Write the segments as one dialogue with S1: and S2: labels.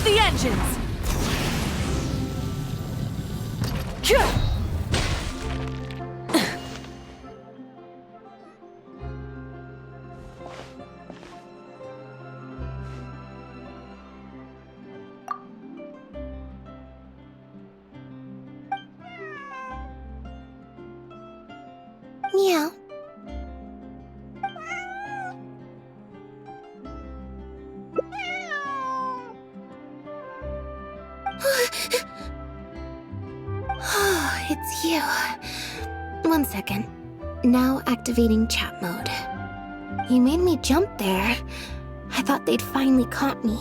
S1: Start the engines!
S2: Meow. It's you. 1 second. Now activating chat mode. You made me jump there. I thought they'd finally caught me.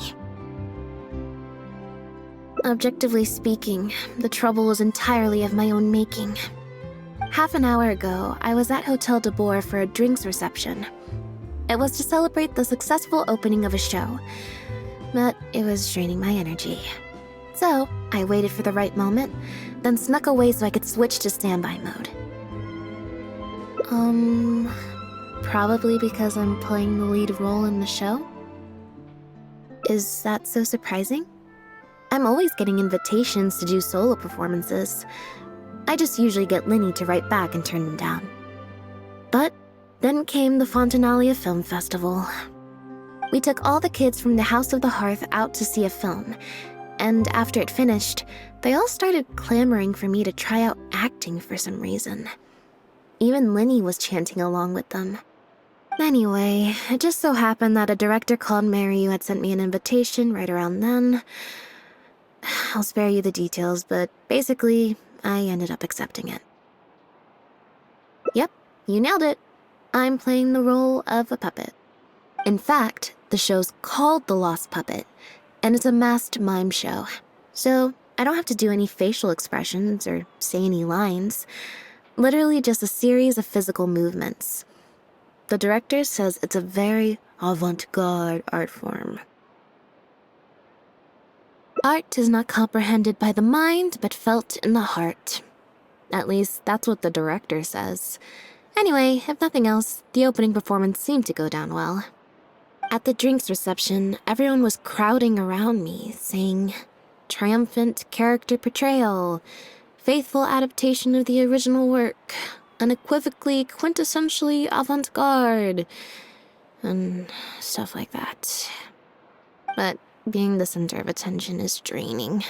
S2: Objectively speaking, the trouble was entirely of my own making. Half an hour ago, I was at Hotel de Boer for a drinks reception. It was to celebrate the successful opening of a show, but it was draining my energy. So, I waited for the right moment, then snuck away so I could switch to standby mode. Probably because I'm playing the lead role in the show? Is that so surprising? I'm always getting invitations to do solo performances. I just usually get Linny to write back and turn them down. But then came the Fontanalia Film Festival. We took all the kids from the House of the Hearth out to see a film, and after it finished, they all started clamoring for me to try out acting for some reason. Even Linny was chanting along with them. Anyway, it just so happened that a director called Mary who had sent me an invitation right around then. I'll spare you the details, but basically, I ended up accepting it. Yep, you nailed it. I'm playing the role of a puppet. In fact, the show's called The Lost Puppet, and it's a masked mime show. So I don't have to do any facial expressions or say any lines. Literally just a series of physical movements. The director says it's a very avant-garde art form. Art is not comprehended by the mind, but felt in the heart. At least, that's what the director says. Anyway, if nothing else, the opening performance seemed to go down well. At the drinks reception, everyone was crowding around me, saying, "Triumphant character portrayal, faithful adaptation of the original work, unequivocally, quintessentially avant-garde," and stuff like that. But being the center of attention is draining.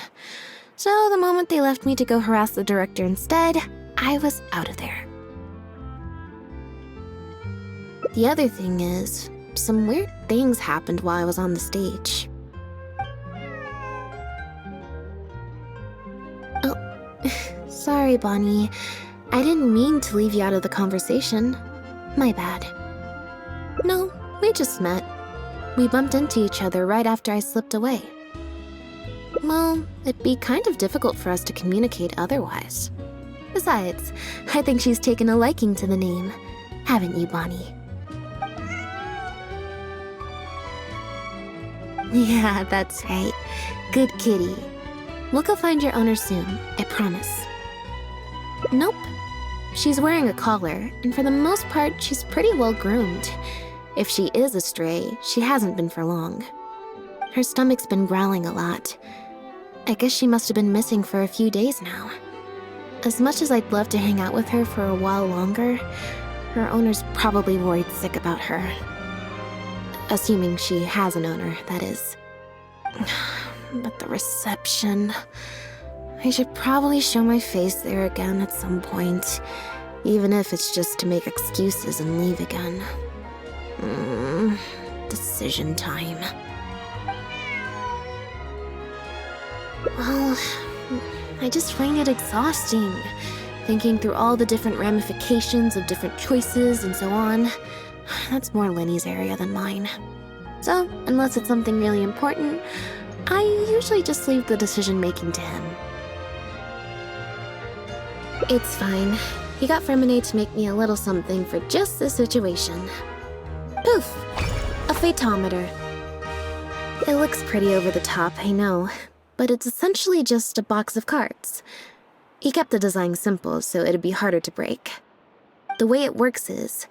S2: So the moment they left me to go harass the director instead, I was out of there. The other thing is, some weird things happened while I was on the stage. Oh, sorry, Bonnie. I didn't mean to leave you out of the conversation. My bad. No, we just met. We bumped into each other right after I slipped away. Well, it'd be kind of difficult for us to communicate otherwise. Besides, I think she's taken a liking to the name. Haven't you, Bonnie? Yeah, that's right. Good kitty. We'll go find your owner soon, I promise. Nope. She's wearing a collar, and for the most part, she's pretty well groomed. If she is a stray, she hasn't been for long. Her stomach's been growling a lot. I guess she must have been missing for a few days now. As much as I'd love to hang out with her for a while longer, her owner's probably worried sick about her. Assuming she has an owner, that is. But the reception... I should probably show my face there again at some point, even if it's just to make excuses and leave again. Decision time. Well, I just find it exhausting, thinking through all the different ramifications of different choices and so on. That's more Linny's area than mine. So, unless it's something really important, I usually just leave the decision-making to him. It's fine. He got Ferminate to make me a little something for just this situation. Poof! A phaetometer. It looks pretty over the top, I know, but it's essentially just a box of cards. He kept the design simple, so it'd be harder to break. The way it works is,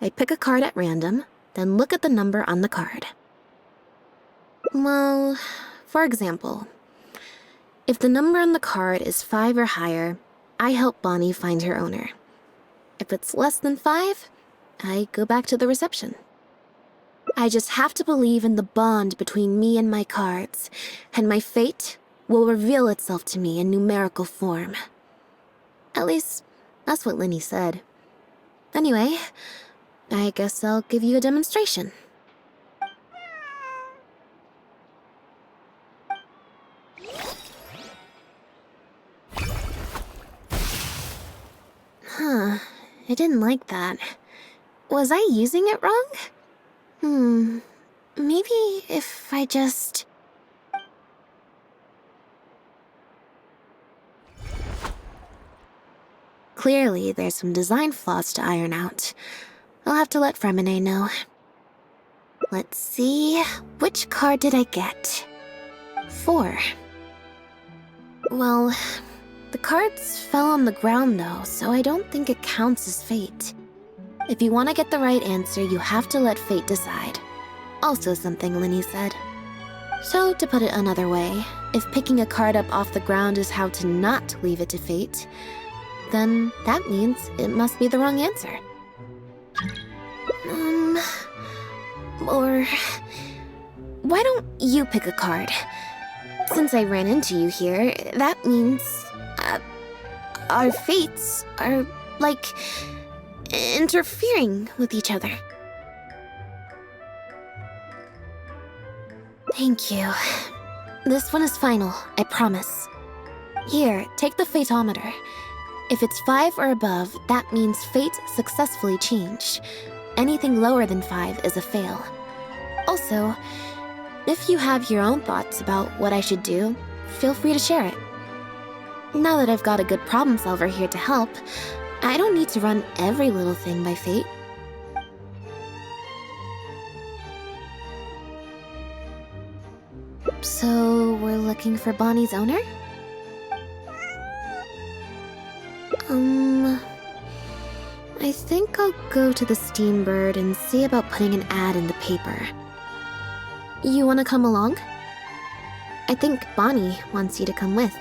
S2: I pick a card at random, then look at the number on the card. Well, For example, if the number on the card is 5 or higher, I help Bonnie find her owner. If it's less than 5, I go back to the reception. I just have to believe in the bond between me and my cards, and my fate will reveal itself to me in numerical form. At least, that's what Linny said. Anyway, I guess I'll give you a demonstration. Huh, I didn't like that. Was I using it wrong? Maybe if I just... Clearly, there's some design flaws to iron out. I'll have to let Fremine know. Let's see, which card did I get? 4. Well, the cards fell on the ground though, so I don't think it counts as fate. If you want to get the right answer, you have to let fate decide. Also something Linny said. So, to put it another way, if picking a card up off the ground is how to not leave it to fate, then that means it must be the wrong answer. Or... why don't you pick a card? Since I ran into you here, that means... our fates are, like, interfering with each other. Thank you. This one is final, I promise. Here, take the fatometer. If it's 5 or above, that means fate successfully changed. Anything lower than 5 is a fail. Also, if you have your own thoughts about what I should do, feel free to share it. Now that I've got a good problem solver here to help, I don't need to run every little thing by fate. So, we're looking for Bonnie's owner? I think I'll go to the Steambird and see about putting an ad in the paper. You wanna come along? I think Bonnie wants you to come with.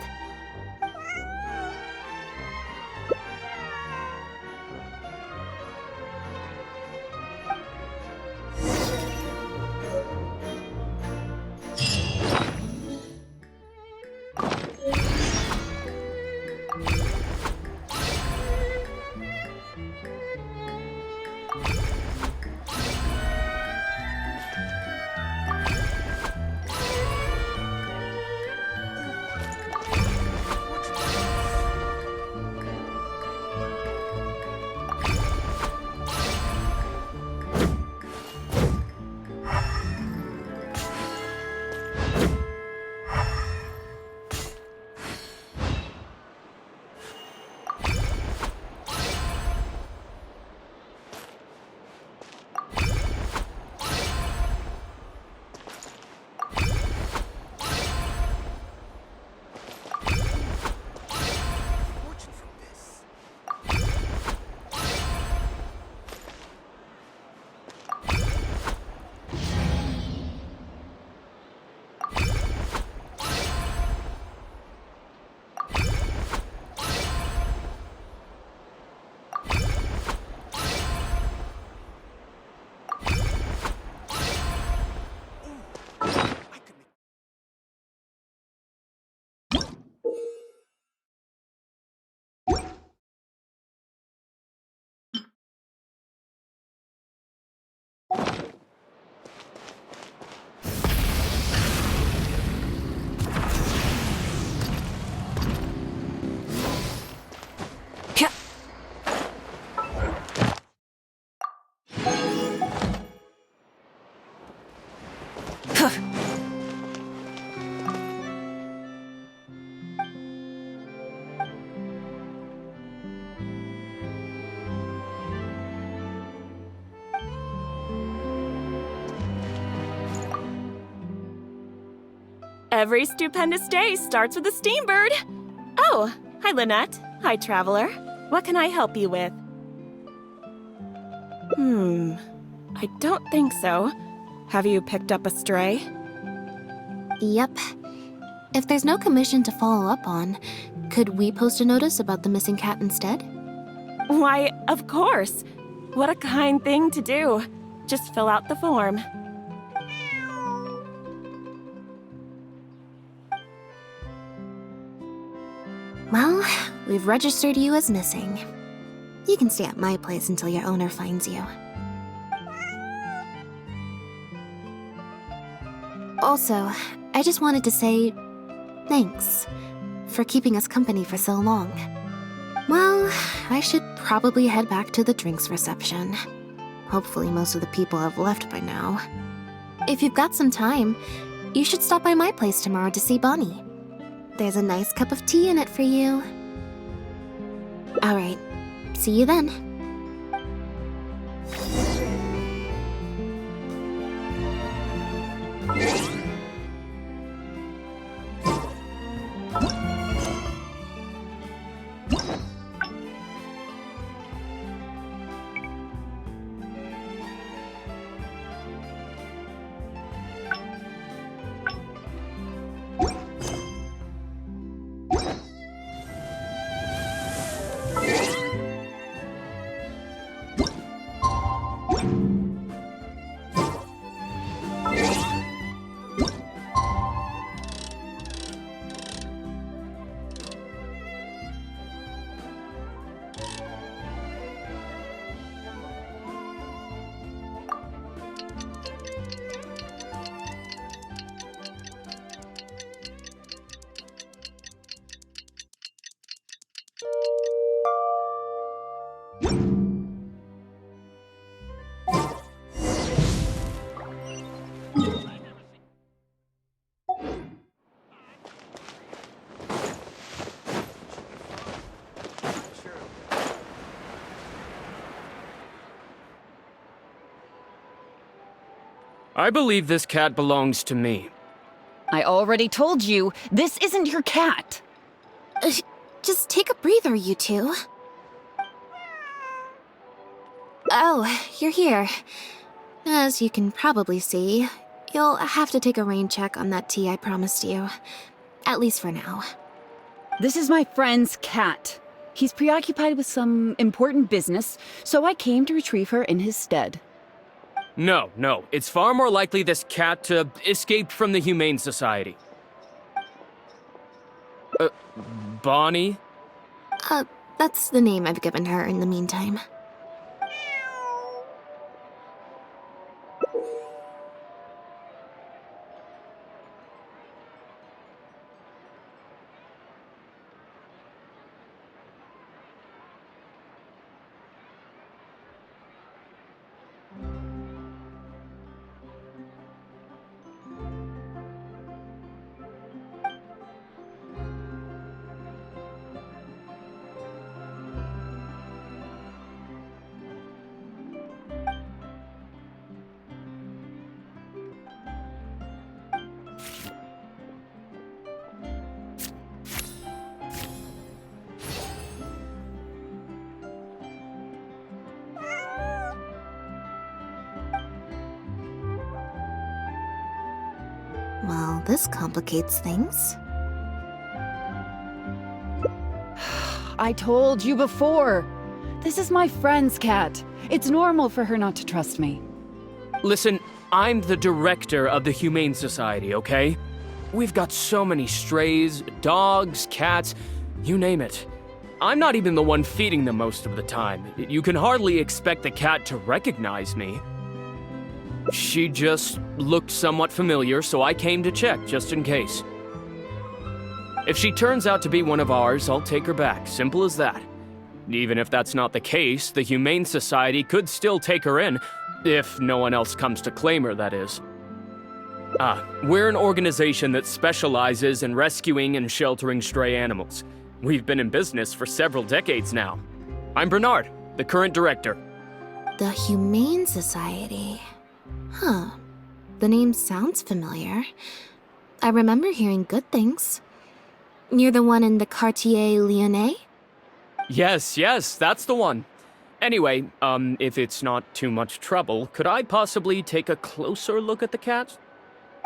S1: Every stupendous day starts with a Steambird. Oh, hi Lynnette. Hi Traveler. What can I help you with? I don't think so. Have you picked up a stray?
S2: Yep. If there's no commission to follow up on, could we post a notice about the missing cat instead?
S1: Why, of course. What a kind thing to do. Just fill out the form.
S2: Well, we've registered you as missing. You can stay at my place until your owner finds you. Also, I just wanted to say thanks for keeping us company for so long. Well, I should probably head back to the drinks reception. Hopefully most of the people have left by now. If you've got some time, you should stop by my place tomorrow to see Bonnie. There's a nice cup of tea in it for you. Alright, see you then.
S3: I believe this cat belongs to me.
S4: I already told you, this isn't your cat.
S2: Just take a breather, you two. Oh, you're here. As you can probably see, you'll have to take a rain check on that tea I promised you. At least for now.
S4: This is my friend's cat. He's preoccupied with some important business, so I came to retrieve her in his stead.
S3: No, it's far more likely this cat escaped from the Humane Society. Bonnie?
S2: That's the name I've given her in the meantime. Well, this complicates things.
S4: I told you before. This is my friend's cat. It's normal for her not to trust me.
S3: Listen, I'm the director of the Humane Society, okay? We've got so many strays, dogs, cats, you name it. I'm not even the one feeding them most of the time. You can hardly expect the cat to recognize me. She just looked somewhat familiar, so I came to check, just in case. If she turns out to be one of ours, I'll take her back. Simple as that. Even if that's not the case, the Humane Society could still take her in, if no one else comes to claim her, that is. We're an organization that specializes in rescuing and sheltering stray animals. We've been in business for several decades now. I'm Bernard, the current director.
S2: The Humane Society. Huh. The name sounds familiar. I remember hearing good things. You're the one in the Quartier Lyonnais?
S3: Yes, that's the one. Anyway, if it's not too much trouble, could I possibly take a closer look at the cat?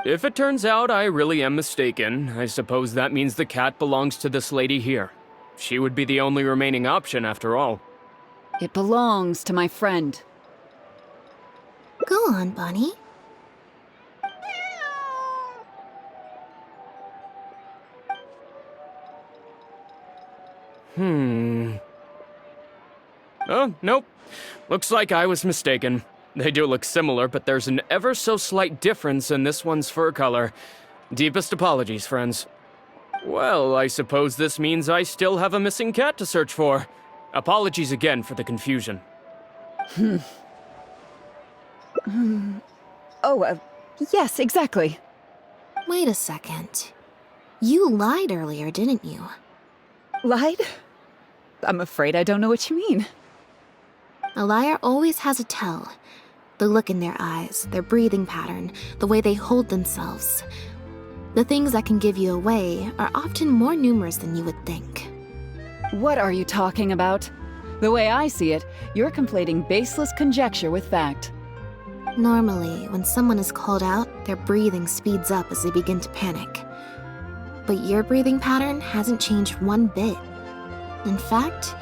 S3: If it turns out I really am mistaken, I suppose that means the cat belongs to this lady here. She would be the only remaining option after all.
S4: It belongs to my friend.
S2: Go on, Bonnie.
S3: Oh, nope. Looks like I was mistaken. They do look similar, but there's an ever so slight difference in this one's fur color. Deepest apologies, friends. Well, I suppose this means I still have a missing cat to search for. Apologies again for the confusion.
S4: Yes, exactly.
S2: Wait a second. You lied earlier, didn't you?
S4: Lied? I'm afraid I don't know what you mean.
S2: A liar always has a tell. The look in their eyes, their breathing pattern, the way they hold themselves. The things that can give you away are often more numerous than you would think.
S4: What are you talking about? The way I see it, you're conflating baseless conjecture with fact.
S2: Normally, when someone is called out, their breathing speeds up as they begin to panic. But your breathing pattern hasn't changed one bit. In fact,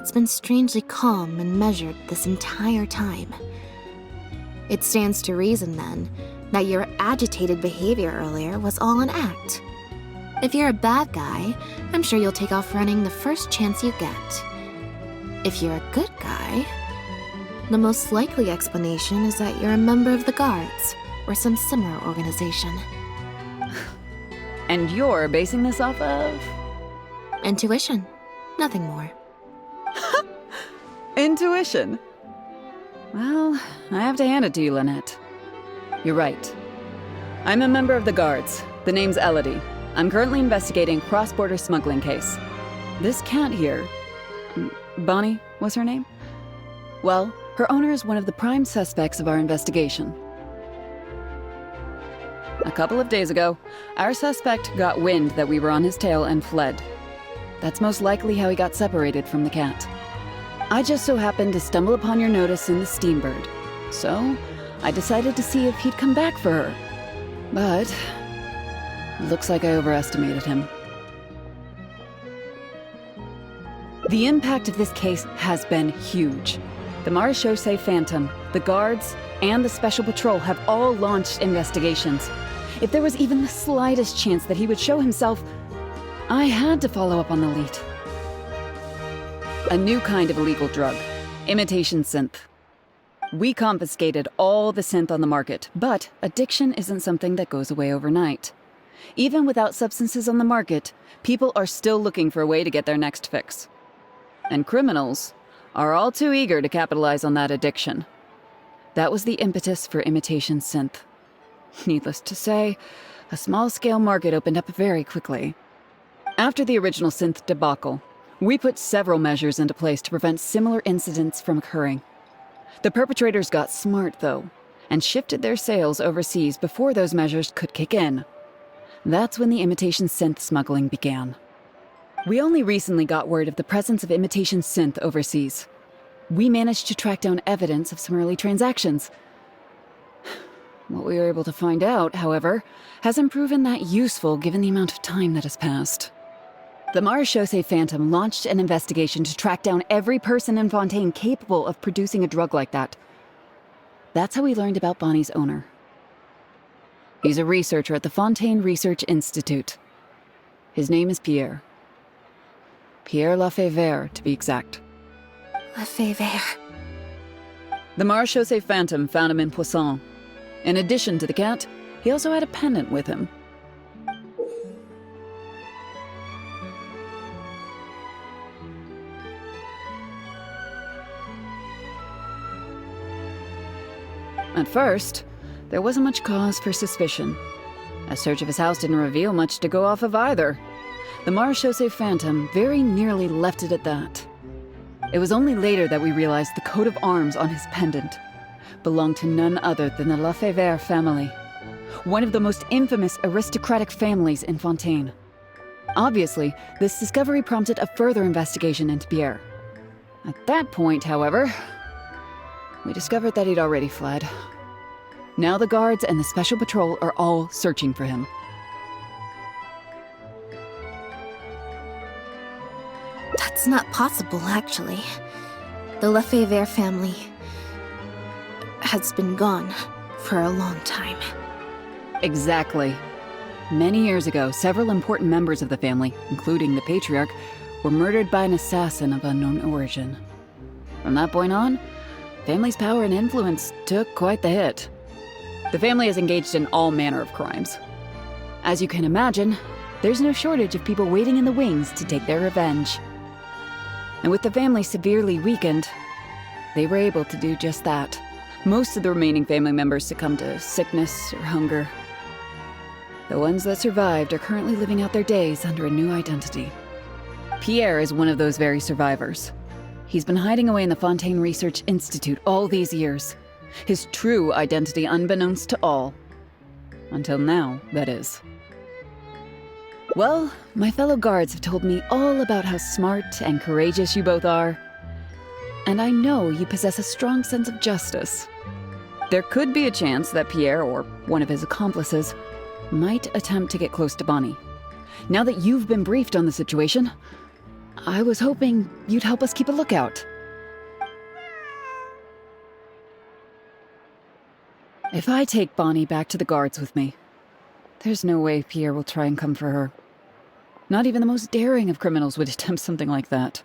S2: it's been strangely calm and measured this entire time. It stands to reason, then, that your agitated behavior earlier was all an act. If you're a bad guy, I'm sure you'll take off running the first chance you get. If you're a good guy, the most likely explanation is that you're a member of the Guards, or some similar organization.
S4: And you're basing this off of?
S2: Intuition. Nothing more.
S4: Intuition. Well, I have to hand it to you, Lynnette. You're right. I'm a member of the Guards. The name's Elodie. I'm currently investigating a cross-border smuggling case. This cat here, Bonnie was her name? Well, her owner is one of the prime suspects of our investigation. A couple of days ago, our suspect got wind that we were on his tail and fled. That's most likely how he got separated from the cat. I just so happened to stumble upon your notice in the Steambird, so I decided to see if he'd come back for her. But looks like I overestimated him. The impact of this case has been huge. The Marechaussee Phantom, the Guards, and the Special Patrol have all launched investigations. If there was even the slightest chance that he would show himself, I had to follow up on the lead. A new kind of illegal drug, imitation synth. We confiscated all the synth on the market, but addiction isn't something that goes away overnight. Even without substances on the market, people are still looking for a way to get their next fix. And criminals are all too eager to capitalize on that addiction. That was the impetus for imitation synth. Needless to say, a small-scale market opened up very quickly. After the original synth debacle, we put several measures into place to prevent similar incidents from occurring. The perpetrators got smart, though, and shifted their sales overseas before those measures could kick in. That's when the imitation synth smuggling began. We only recently got word of the presence of imitation synth overseas. We managed to track down evidence of some early transactions. What we were able to find out, however, hasn't proven that useful given the amount of time that has passed. The Marechaussee Phantom launched an investigation to track down every person in Fontaine capable of producing a drug like that. That's how we learned about Bonnie's owner. He's a researcher at the Fontaine Research Institute. His name is Pierre. Pierre Lafayette, to be exact.
S2: Lefebvre.
S4: The Marechaussee Phantom found him in Poisson. In addition to the cat, he also had a pendant with him. At first, there wasn't much cause for suspicion. A search of his house didn't reveal much to go off of either. The Marechaussee Phantom very nearly left it at that. It was only later that we realized the coat of arms on his pendant belonged to none other than the Lafayette family, one of the most infamous aristocratic families in Fontaine. Obviously, this discovery prompted a further investigation into Pierre. At that point, however, we discovered that he'd already fled. Now the guards and the special patrol are all searching for him.
S2: That's not possible, actually. The Lefebvre family has been gone for a long time.
S4: Exactly. Many years ago, several important members of the family, including the patriarch, were murdered by an assassin of unknown origin. From that point on, family's power and influence took quite the hit. The family is engaged in all manner of crimes. As you can imagine, there's no shortage of people waiting in the wings to take their revenge. And with the family severely weakened, they were able to do just that. Most of the remaining family members succumbed to sickness or hunger. The ones that survived are currently living out their days under a new identity. Pierre is one of those very survivors. He's been hiding away in the Fontaine Research Institute all these years. His true identity unbeknownst to all. Until now, that is. Well, my fellow guards have told me all about how smart and courageous you both are. And I know you possess a strong sense of justice. There could be a chance that Pierre, or one of his accomplices, might attempt to get close to Bonnie. Now that you've been briefed on the situation, I was hoping you'd help us keep a lookout. If I take Bonnie back to the guards with me, there's no way Pierre will try and come for her. Not even the most daring of criminals would attempt something like that.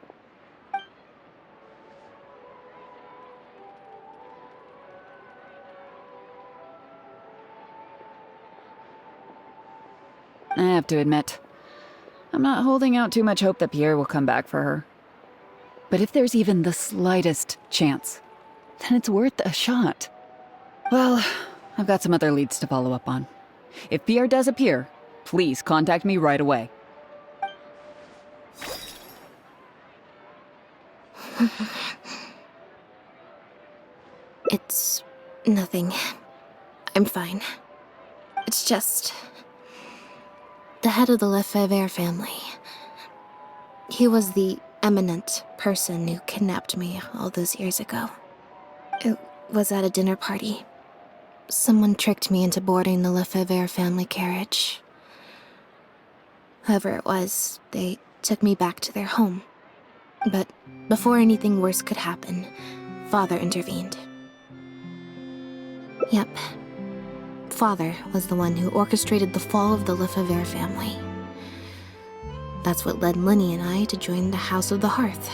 S4: I have to admit, I'm not holding out too much hope that Pierre will come back for her. But if there's even the slightest chance, then it's worth a shot. Well, I've got some other leads to follow up on. If Pierre does appear, please contact me right away.
S2: It's nothing. I'm fine. It's just the head of the Lefebvre family. He was the eminent person who kidnapped me all those years ago. It was at a dinner party. Someone tricked me into boarding the Lefebvre family carriage. Whoever it was, they took me back to their home. But before anything worse could happen, Father intervened. Yep. Father was the one who orchestrated the fall of the Lefebvre family. That's what led Linny and I to join the House of the Hearth.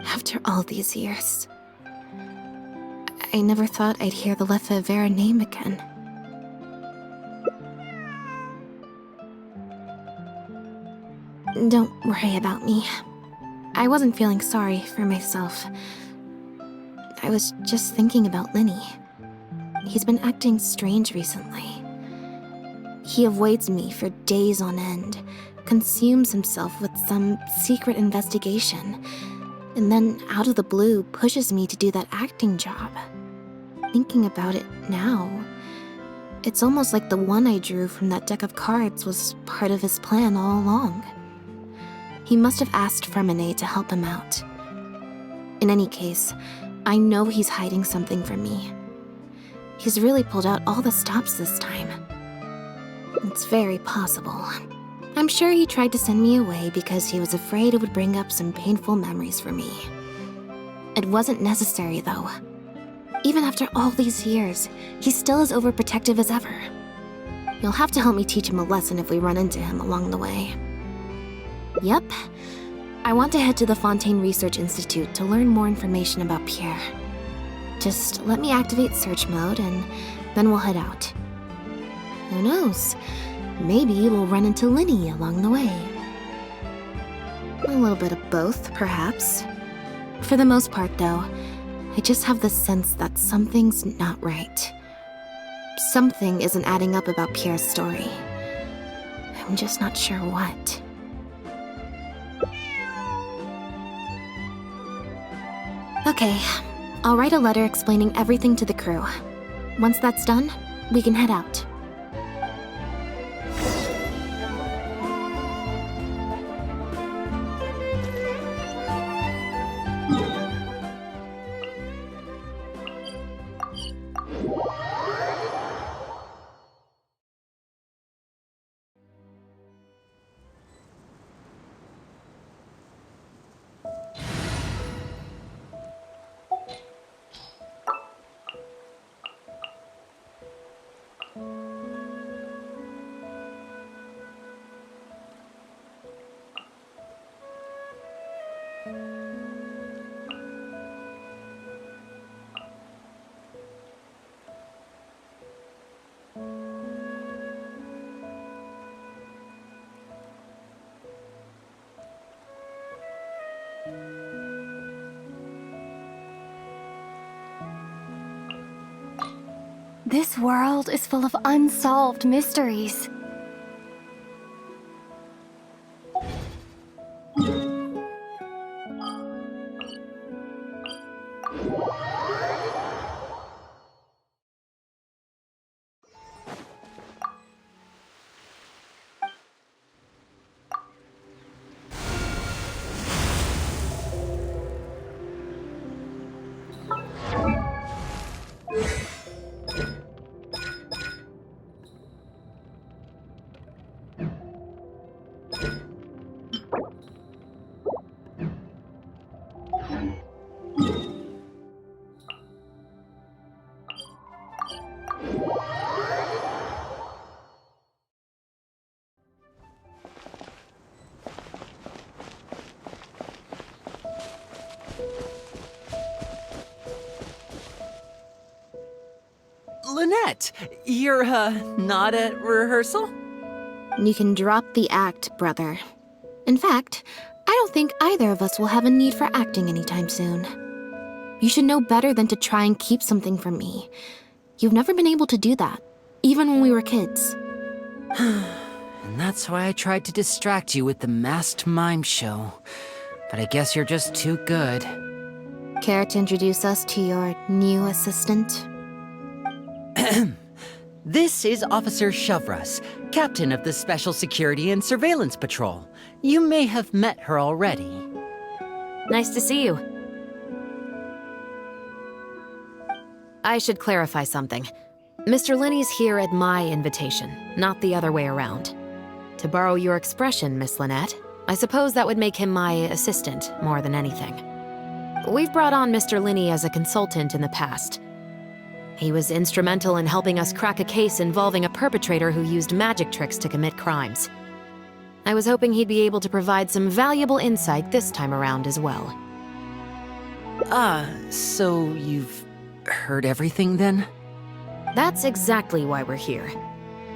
S2: After all these years, I never thought I'd hear the Lefebvre name again. Don't worry about me. I wasn't feeling sorry for myself. I was just thinking about Linny. He's been acting strange recently. He avoids me for days on end, consumes himself with some secret investigation, and then out of the blue pushes me to do that acting job. Thinking about it now, it's almost like the one I drew from that deck of cards was part of his plan all along. He must have asked Ferminet to help him out. In any case, I know he's hiding something from me. He's really pulled out all the stops this time. It's very possible. I'm sure he tried to send me away because he was afraid it would bring up some painful memories for me. It wasn't necessary, though. Even after all these years, he's still as overprotective as ever. You'll have to help me teach him a lesson if we run into him along the way. Yep. I want to head to the Fontaine Research Institute to learn more information about Pierre. Just let me activate search mode and then we'll head out. Who knows? Maybe we'll run into Linny along the way. A little bit of both, perhaps. For the most part, though, I just have the sense that something's not right. Something isn't adding up about Pierre's story. I'm just not sure what. Okay, I'll write a letter explaining everything to the crew. Once that's done, we can head out.
S5: This world is full of unsolved mysteries.
S6: Lynnette, you're, not at rehearsal?
S2: You can drop the act, brother. In fact, I don't think either of us will have a need for acting anytime soon. You should know better than to try and keep something from me. You've never been able to do that, even when we were kids.
S6: And that's why I tried to distract you with the masked mime show. But I guess you're just too good.
S2: Care to introduce us to your new assistant?
S6: This is Officer Shovras, captain of the Special Security and Surveillance Patrol. You may have met her already.
S7: Nice to see you. I should clarify something. Mr. Linney's here at my invitation, not the other way around. To borrow your expression, Miss Lynnette, I suppose that would make him my assistant more than anything. We've brought on Mr. Linney as a consultant in the past. He was instrumental in helping us crack a case involving a perpetrator who used magic tricks to commit crimes. I was hoping he'd be able to provide some valuable insight this time around as well.
S6: So you've heard everything then?
S7: That's exactly why we're here.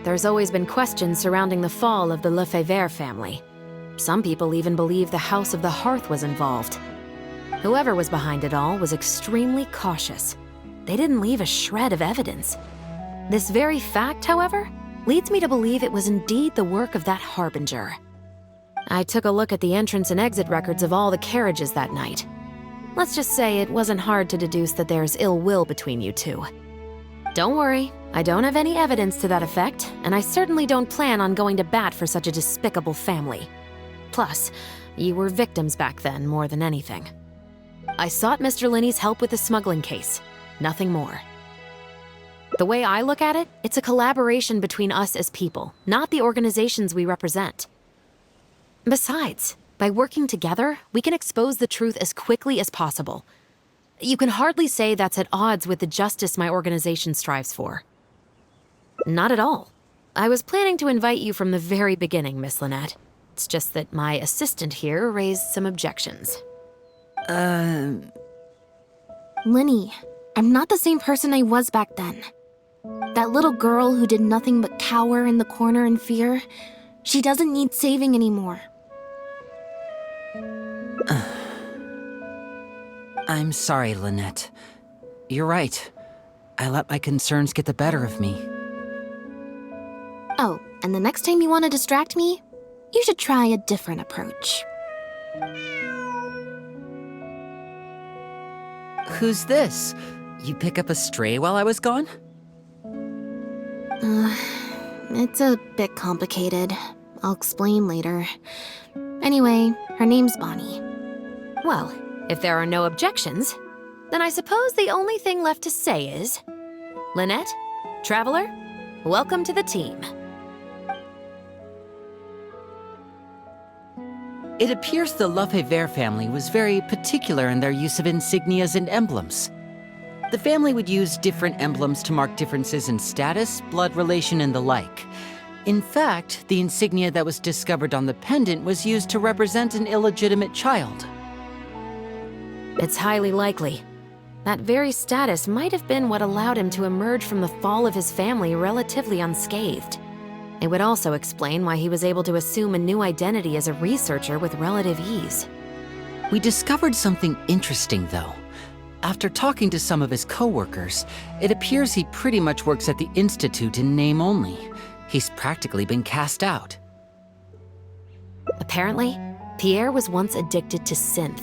S7: There's always been questions surrounding the fall of the Lefebvre family. Some people even believe the House of the Hearth was involved. Whoever was behind it all was extremely cautious. They didn't leave a shred of evidence. This very fact, however, leads me to believe it was indeed the work of that harbinger. I took a look at the entrance and exit records of all the carriages that night. Let's just say it wasn't hard to deduce that there's ill will between you two. Don't worry, I don't have any evidence to that effect, and I certainly don't plan on going to bat for such a despicable family. Plus, you were victims back then more than anything. I sought Mr. Linney's help with the smuggling case. Nothing more. The way I look at it, it's a collaboration between us as people, not the organizations we represent. Besides, by working together, we can expose the truth as quickly as possible. You can hardly say that's at odds with the justice my organization strives for. Not at all. I was planning to invite you from the very beginning, Miss Lynnette. It's just that my assistant here raised some objections.
S2: Linny, I'm not the same person I was back then. That little girl who did nothing but cower in the corner in fear, she doesn't need saving anymore.
S6: I'm sorry, Lynnette. You're right. I let my concerns get the better of me.
S2: Oh, and the next time you want to distract me, you should try a different approach.
S6: Who's this? You pick up a stray while I was gone?
S2: It's a bit complicated. I'll explain later. Anyway, her name's Bonnie.
S7: Well, if there are no objections, then I suppose the only thing left to say is, Lynnette, Traveler, welcome to the team.
S6: It appears the Lefebvre family was very particular in their use of insignias and emblems. The family would use different emblems to mark differences in status, blood relation, and the like. In fact, the insignia that was discovered on the pendant was used to represent an illegitimate child.
S7: It's highly likely. That very status might have been what allowed him to emerge from the fall of his family relatively unscathed. It would also explain why he was able to assume a new identity as a researcher with relative ease.
S6: We discovered something interesting, though. After talking to some of his co-workers, it appears he pretty much works at the Institute in name only. He's practically been cast out.
S7: Apparently, Pierre was once addicted to synth.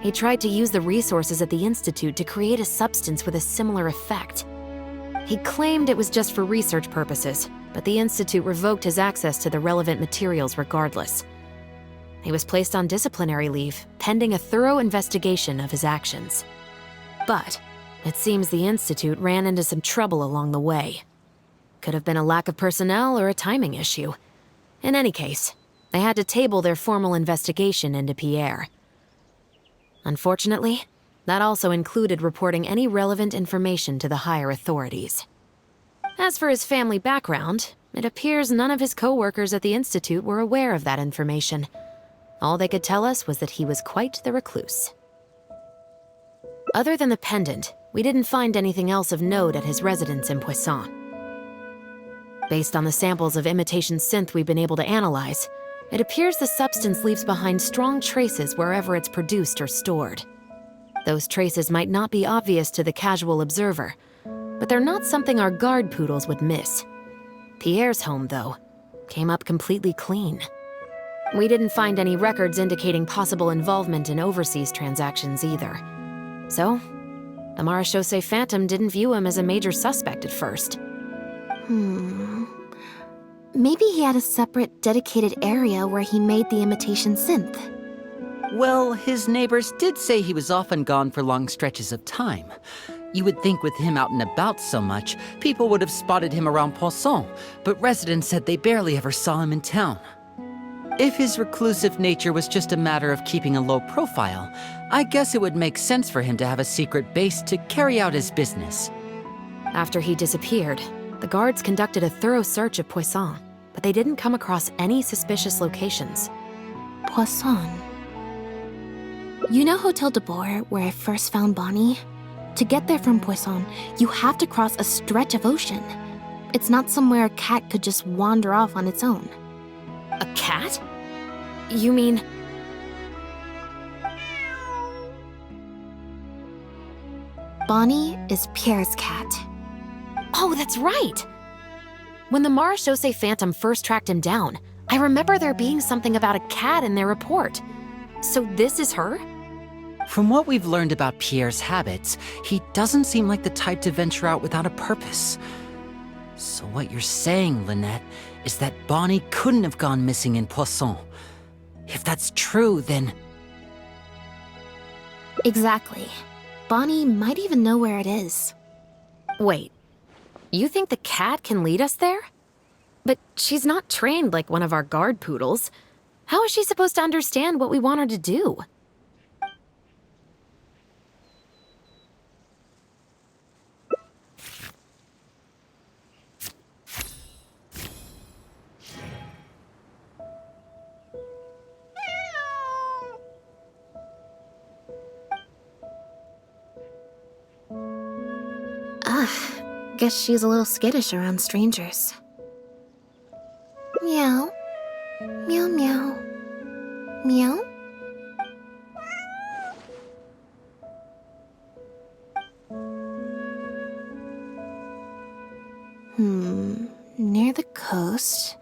S7: He tried to use the resources at the Institute to create a substance with a similar effect. He claimed it was just for research purposes, but the Institute revoked his access to the relevant materials regardless. He was placed on disciplinary leave, pending a thorough investigation of his actions. But it seems the Institute ran into some trouble along the way. Could have been a lack of personnel or a timing issue. In any case, they had to table their formal investigation into Pierre. Unfortunately, that also included reporting any relevant information to the higher authorities. As for his family background, it appears none of his co-workers at the Institute were aware of that information. All they could tell us was that he was quite the recluse. Other than the pendant, we didn't find anything else of note at his residence in Poisson. Based on the samples of imitation synth we've been able to analyze, it appears the substance leaves behind strong traces wherever it's produced or stored. Those traces might not be obvious to the casual observer, but they're not something our guard poodles would miss. Pierre's home, though, came up completely clean. We didn't find any records indicating possible involvement in overseas transactions either. So, the Marechaussee Phantom didn't view him as a major suspect at first.
S2: Maybe he had a separate, dedicated area where he made the imitation synth.
S6: Well, his neighbors did say he was often gone for long stretches of time. You would think with him out and about so much, people would have spotted him around Poisson, but residents said they barely ever saw him in town. If his reclusive nature was just a matter of keeping a low profile, I guess it would make sense for him to have a secret base to carry out his business.
S7: After he disappeared, the guards conducted a thorough search of Poisson, but they didn't come across any suspicious locations.
S2: Poisson. You know Hotel de Boer, where I first found Bonnie? To get there from Poisson, you have to cross a stretch of ocean. It's not somewhere a cat could just wander off on its own.
S7: A cat? You mean...
S2: Bonnie is Pierre's cat.
S7: Oh, that's right! When the Marechaussee Phantom first tracked him down, I remember there being something about a cat in their report. So this is her?
S6: From what we've learned about Pierre's habits, he doesn't seem like the type to venture out without a purpose. So what you're saying, Lynnette, is that Bonnie couldn't have gone missing in Poisson. If that's true, then...
S2: Exactly. Bonnie might even know where it is.
S7: Wait, you think the cat can lead us there? But she's not trained like one of our guard poodles. How is she supposed to understand what we want her to do?
S2: Guess she's a little skittish around strangers. Meow. Meow meow. Meow. Near the coast,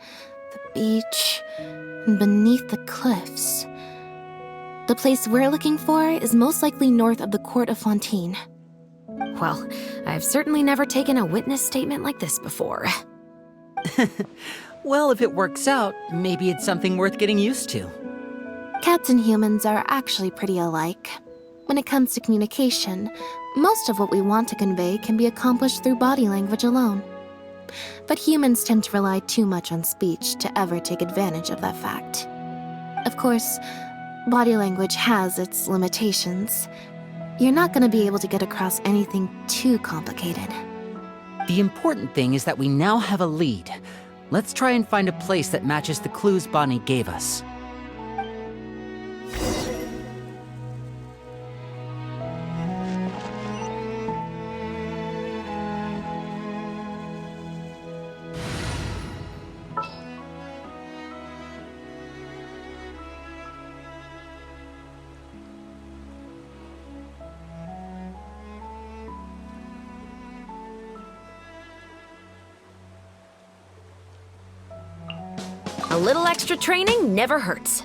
S2: the beach, and beneath the cliffs. The place we're looking for is most likely north of the Court of Fontaine.
S7: Well, I've certainly never taken a witness statement like this before.
S6: Well, if it works out, maybe it's something worth getting used to.
S2: Cats and humans are actually pretty alike. When it comes to communication, most of what we want to convey can be accomplished through body language alone. But humans tend to rely too much on speech to ever take advantage of that fact. Of course, body language has its limitations. You're not going to be able to get across anything too complicated.
S6: The important thing is that we now have a lead. Let's try and find a place that matches the clues Bonnie gave us.
S7: A little extra training never hurts.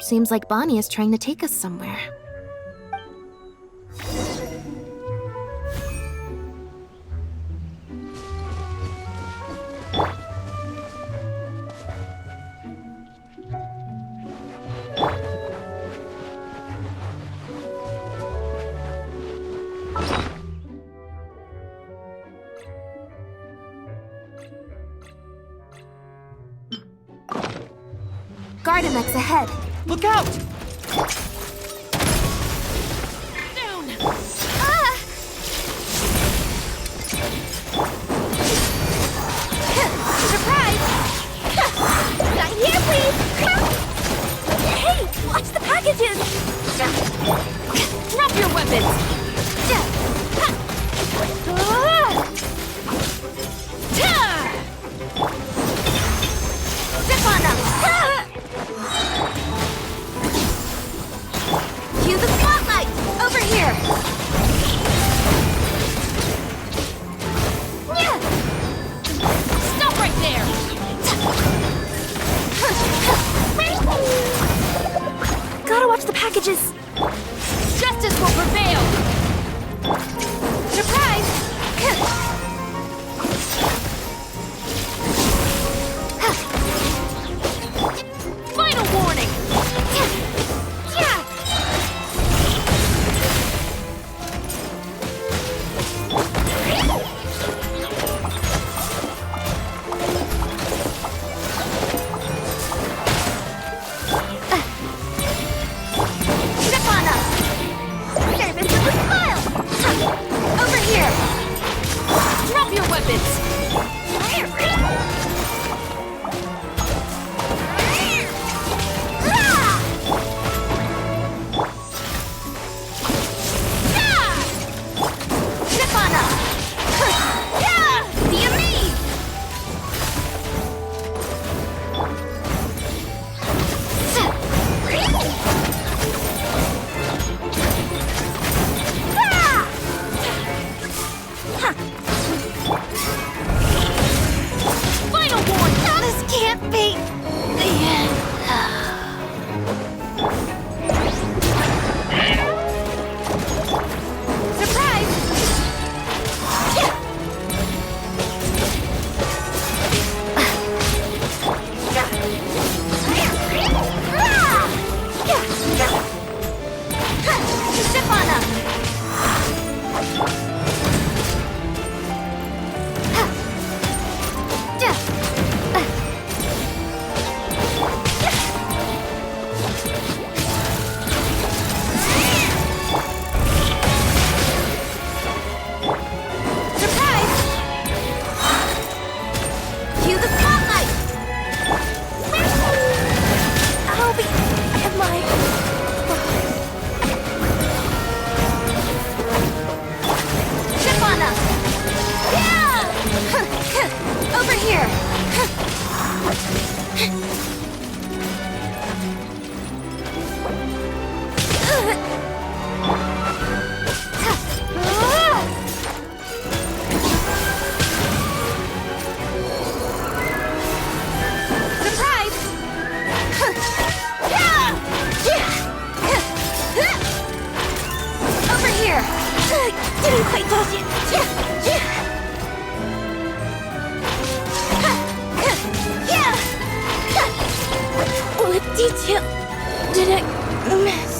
S2: Seems like Bonnie is trying to take us somewhere. Gardemex ahead.
S3: Look out!
S1: Down!
S2: Ah! Surprise! Not here, please!
S1: Hey, watch the packages!
S7: Drop your weapons!
S2: Step on them! Cue the spotlight! Over here!
S7: Stop right there!
S2: Gotta watch the packages!
S7: Justice will prevail!
S2: Surprise!
S7: Final warning!
S2: Step on up! Service with a smile! Over here!
S7: Drop your weapons!
S2: Step on up! Be amazed!
S7: Final warning!
S2: This can't be... Surprise! Step on up! Surprise! Cue the spotlight! I'll be in my... Step on up! Yeah! Over here! Surprise! Over here! Didn't quite toss you. What detail did I miss?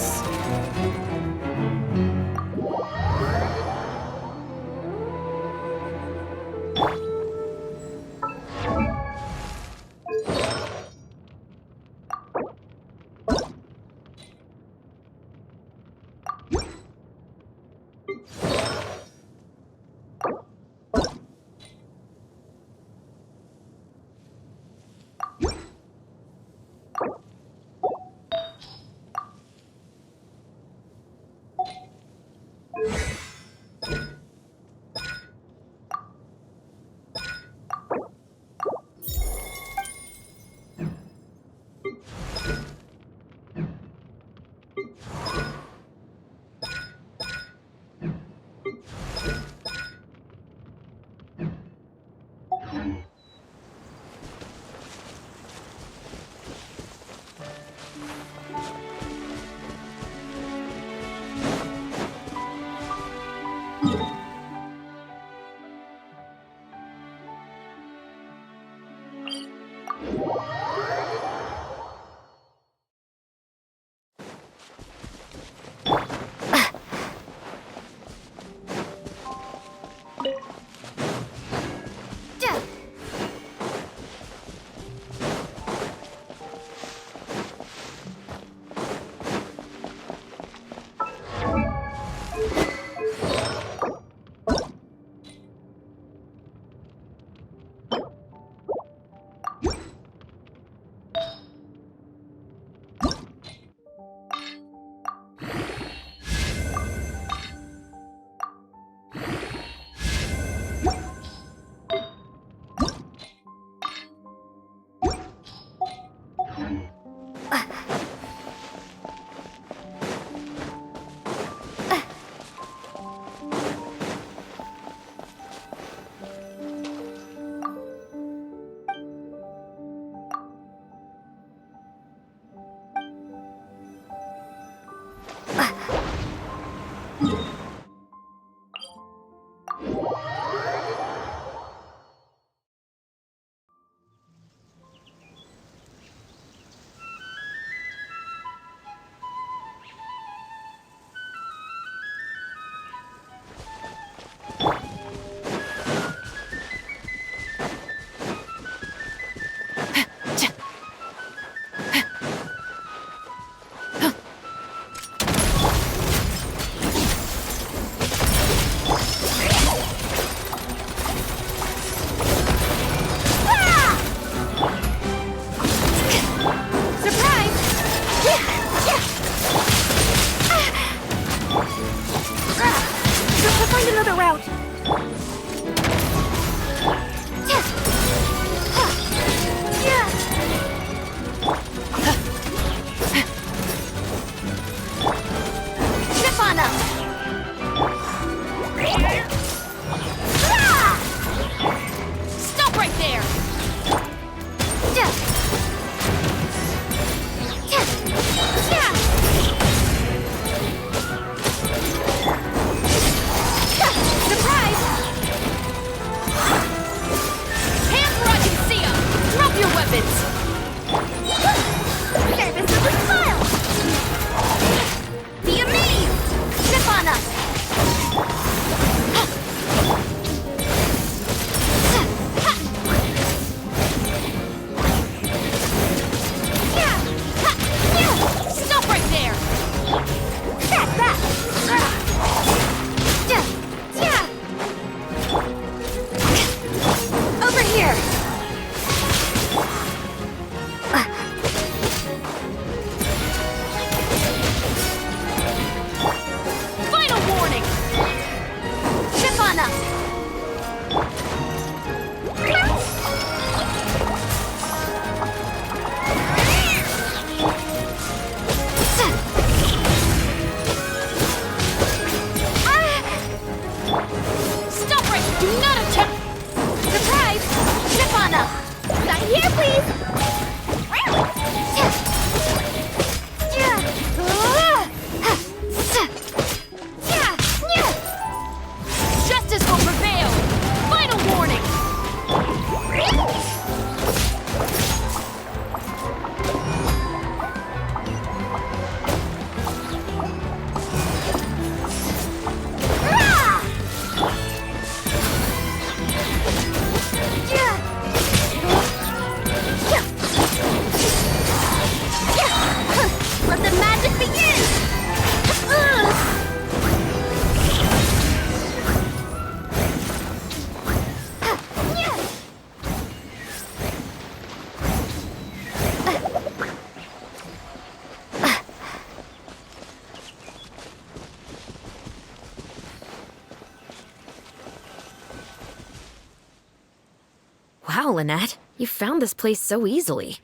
S7: Wow, Lynnette, you found this place so easily.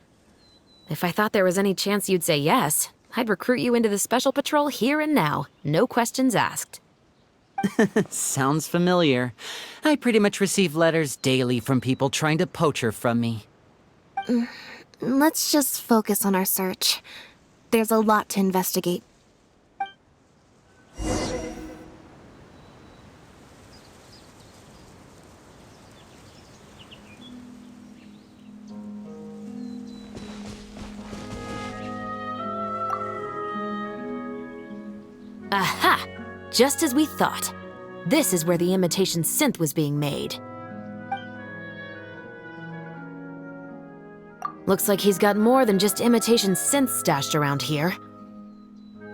S7: If I thought there was any chance you'd say yes, I'd recruit you into the Special Patrol here and now, no questions asked.
S6: Sounds familiar. I pretty much receive letters daily from people trying to poach her from me.
S2: Let's just focus on our search. There's a lot to investigate.
S7: Aha! Just as we thought. This is where the imitation synth was being made. Looks like he's got more than just imitation synths stashed around here.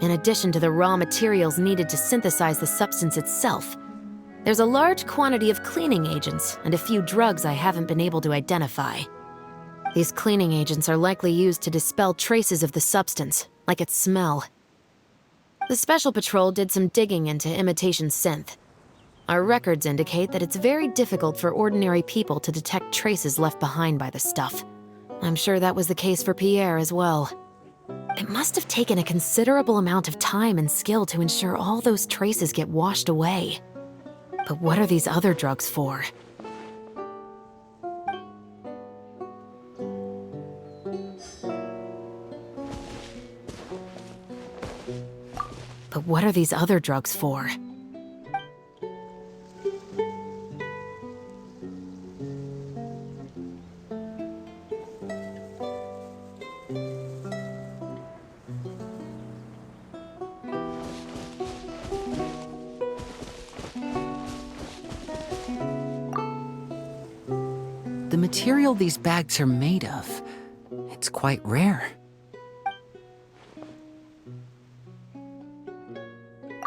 S7: In addition to the raw materials needed to synthesize the substance itself, there's a large quantity of cleaning agents and a few drugs I haven't been able to identify. These cleaning agents are likely used to dispel traces of the substance, like its smell. The Special Patrol did some digging into imitation synth. Our records indicate that it's very difficult for ordinary people to detect traces left behind by the stuff. I'm sure that was the case for Pierre as well. It must have taken a considerable amount of time and skill to ensure all those traces get washed away. But what are these other drugs for? But what are these other drugs for?
S6: The material these bags are made of, it's quite rare.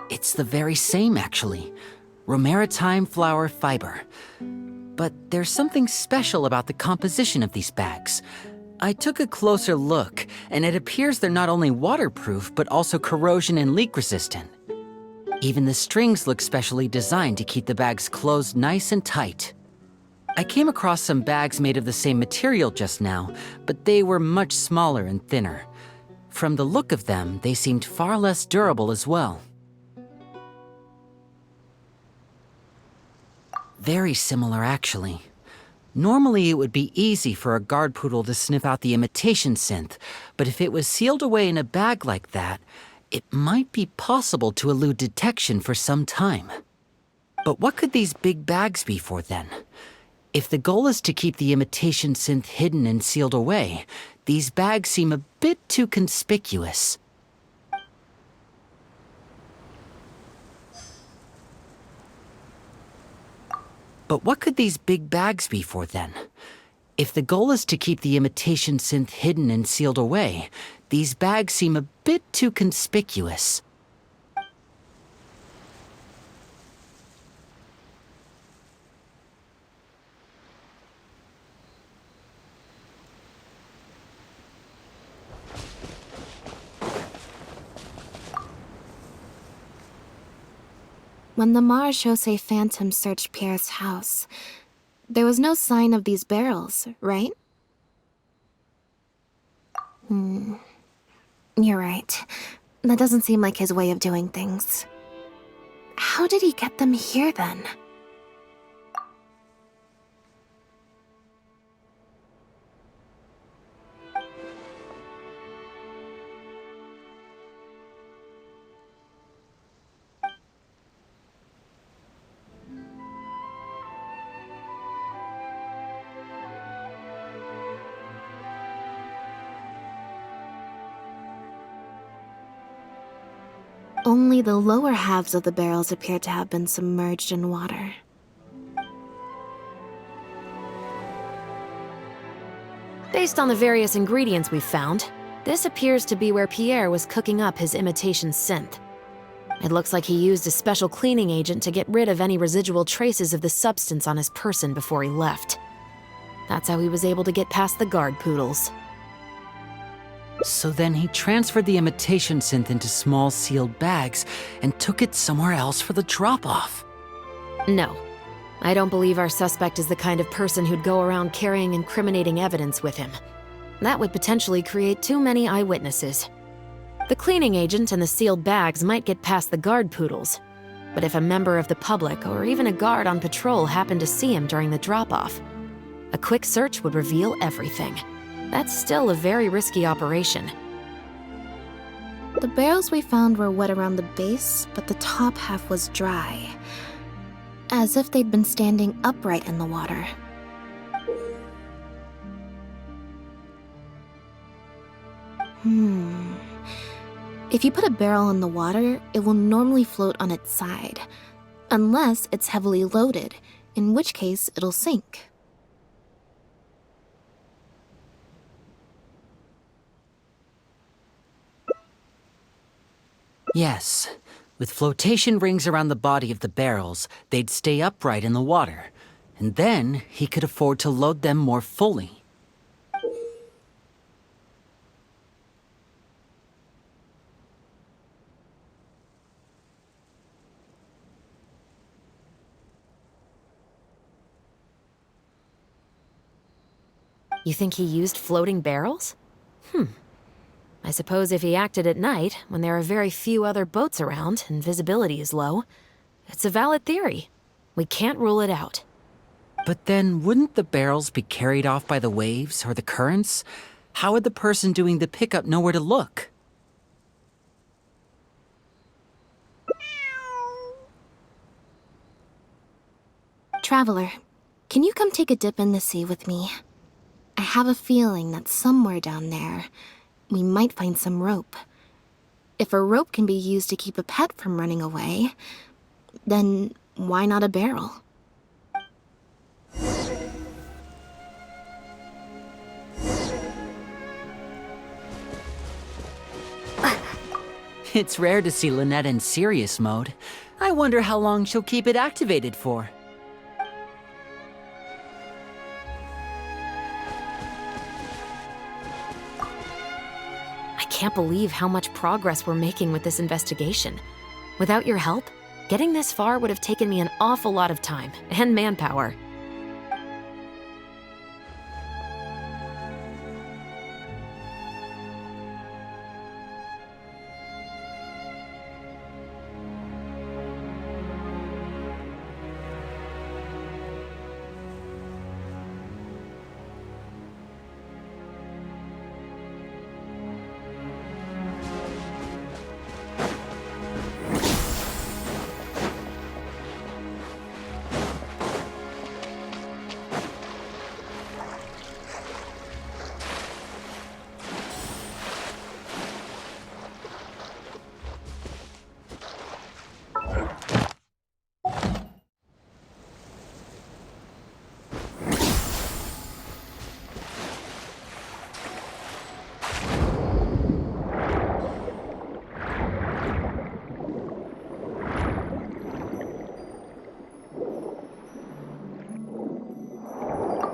S6: It's the very same, actually. Romaritime flower fiber. But there's something special about the composition of these bags. I took a closer look, and it appears they're not only waterproof, but also corrosion and leak resistant. Even the strings look specially designed to keep the bags closed nice and tight. I came across some bags made of the same material just now, but they were much smaller and thinner. From the look of them, they seemed far less durable as well. Very similar, actually. Normally, it would be easy for a guard poodle to sniff out the imitation synth, but if it was sealed away in a bag like that, it might be possible to elude detection for some time. But what could these big bags be for then? If the goal is to keep the imitation synth hidden and sealed away, these bags seem a bit too conspicuous. But what could these big bags be for then? If the goal is to keep the imitation synth hidden and sealed away, these bags seem a bit too conspicuous.
S2: When the marechaussee phantom searched Pierre's house, there was no sign of these barrels, right? You're right. That doesn't seem like his way of doing things. How did he get them here, then? Only the lower halves of the barrels appear to have been submerged in water.
S7: Based on the various ingredients we've found, this appears to be where Pierre was cooking up his imitation synth. It looks like he used a special cleaning agent to get rid of any residual traces of the substance on his person before he left. That's how he was able to get past the guard poodles.
S6: So then he transferred the imitation synth into small sealed bags and took it somewhere else for the drop-off.
S7: No. I don't believe our suspect is the kind of person who'd go around carrying incriminating evidence with him. That would potentially create too many eyewitnesses. The cleaning agent and the sealed bags might get past the guard poodles, but if a member of the public or even a guard on patrol happened to see him during the drop-off, a quick search would reveal everything. That's still a very risky operation.
S2: The barrels we found were wet around the base, but the top half was dry. As if they'd been standing upright in the water. If you put a barrel in the water, it will normally float on its side. Unless it's heavily loaded, in which case it'll sink.
S6: Yes. With flotation rings around the body of the barrels, they'd stay upright in the water. And then he could afford to load them more fully.
S7: You think he used floating barrels? I suppose if he acted at night, when there are very few other boats around and visibility is low, it's a valid theory. We can't rule it out.
S6: But then, wouldn't the barrels be carried off by the waves or the currents? How would the person doing the pickup know where to look?
S2: Traveler, can you come take a dip in the sea with me? I have a feeling that somewhere down there, we might find some rope. If a rope can be used to keep a pet from running away, then why not a barrel?
S6: It's rare to see Lynnette in serious mode. I wonder how long she'll keep it activated for.
S7: I can't believe how much progress we're making with this investigation. Without your help, getting this far would have taken me an awful lot of time and manpower.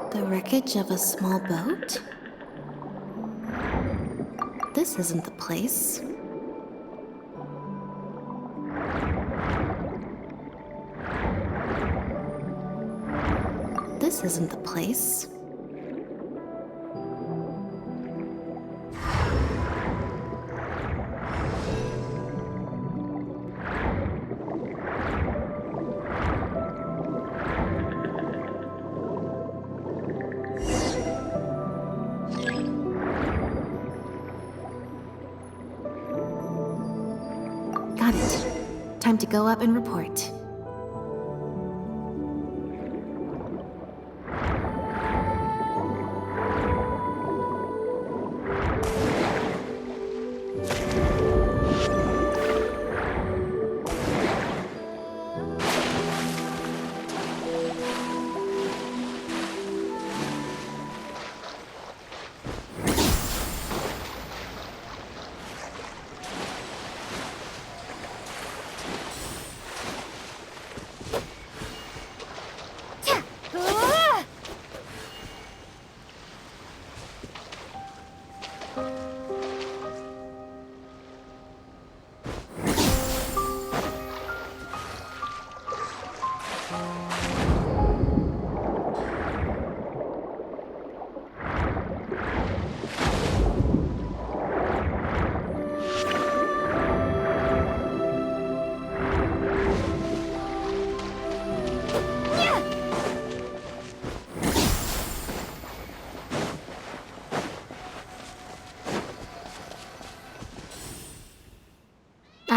S2: The wreckage of a small boat? This isn't the place. This isn't the place. Got it. Time to go up and report.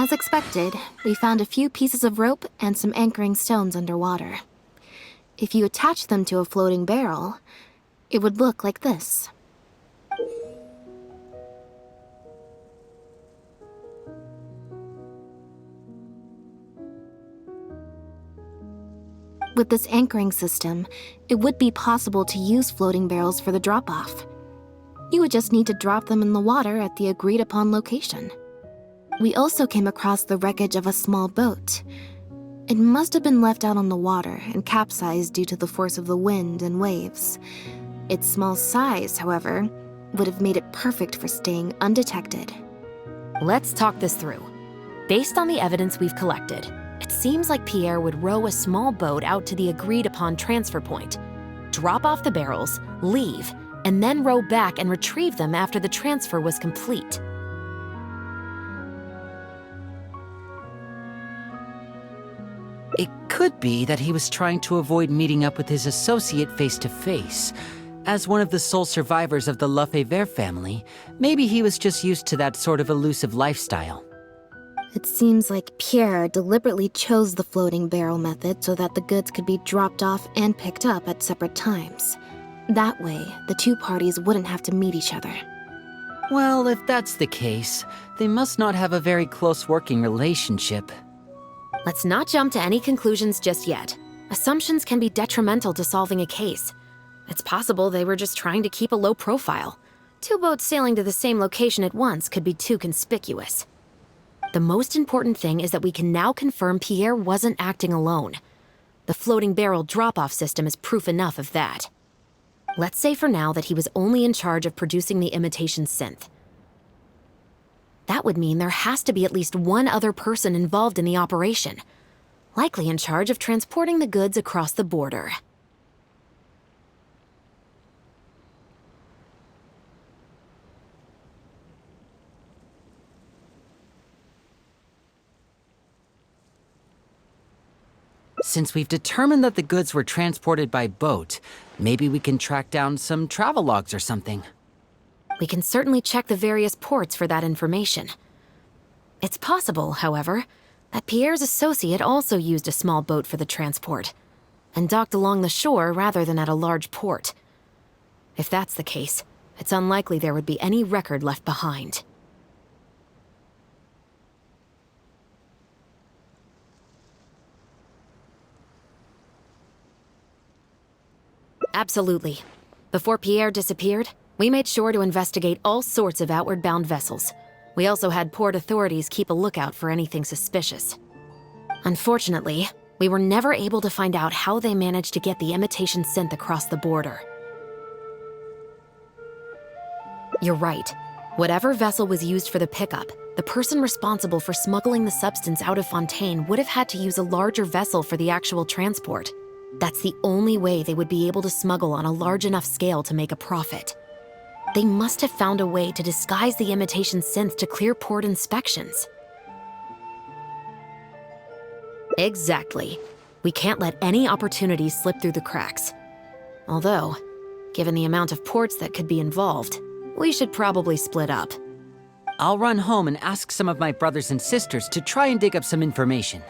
S2: As expected, we found a few pieces of rope and some anchoring stones underwater. If you attach them to a floating barrel, it would look like this. With this anchoring system, it would be possible to use floating barrels for the drop-off. You would just need to drop them in the water at the agreed-upon location. We also came across the wreckage of a small boat. It must have been left out on the water and capsized due to the force of the wind and waves. Its small size, however, would have made it perfect for staying undetected.
S7: Let's talk this through. Based on the evidence we've collected, it seems like Pierre would row a small boat out to the agreed-upon transfer point, drop off the barrels, leave, and then row back and retrieve them after the transfer was complete.
S6: It could be that he was trying to avoid meeting up with his associate face to face. As one of the sole survivors of the Lefebvre family, maybe he was just used to that sort of elusive lifestyle.
S2: It seems like Pierre deliberately chose the floating barrel method so that the goods could be dropped off and picked up at separate times. That way, the two parties wouldn't have to meet each other.
S6: Well, if that's the case, they must not have a very close working relationship.
S7: Let's not jump to any conclusions just yet. Assumptions can be detrimental to solving a case. It's possible they were just trying to keep a low profile. Two boats sailing to the same location at once could be too conspicuous. The most important thing is that we can now confirm Pierre wasn't acting alone. The floating barrel drop-off system is proof enough of that. Let's say for now that he was only in charge of producing the imitation synth. That would mean there has to be at least one other person involved in the operation, likely in charge of transporting the goods across the border.
S6: Since we've determined that the goods were transported by boat, maybe we can track down some travel logs or something.
S7: We can certainly check the various ports for that information. It's possible, however, that Pierre's associate also used a small boat for the transport, and docked along the shore rather than at a large port. If that's the case, it's unlikely there would be any record left behind. Absolutely. Before Pierre disappeared, we made sure to investigate all sorts of outward-bound vessels. We also had port authorities keep a lookout for anything suspicious. Unfortunately, we were never able to find out how they managed to get the imitation synth across the border. You're right. Whatever vessel was used for the pickup, the person responsible for smuggling the substance out of Fontaine would have had to use a larger vessel for the actual transport. That's the only way they would be able to smuggle on a large enough scale to make a profit. They must have found a way to disguise the imitation synth to clear port inspections. Exactly. We can't let any opportunities slip through the cracks. Although, given the amount of ports that could be involved, we should probably split up.
S6: I'll run home and ask some of my brothers and sisters to try and dig up some information.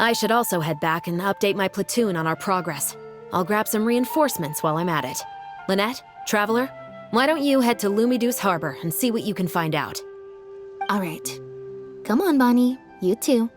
S7: I should also head back and update my platoon on our progress. I'll grab some reinforcements while I'm at it. Lynnette, Traveler, why don't you head to Lumideus Harbor and see what you can find out?
S2: All right. Come on, Bonnie. You too.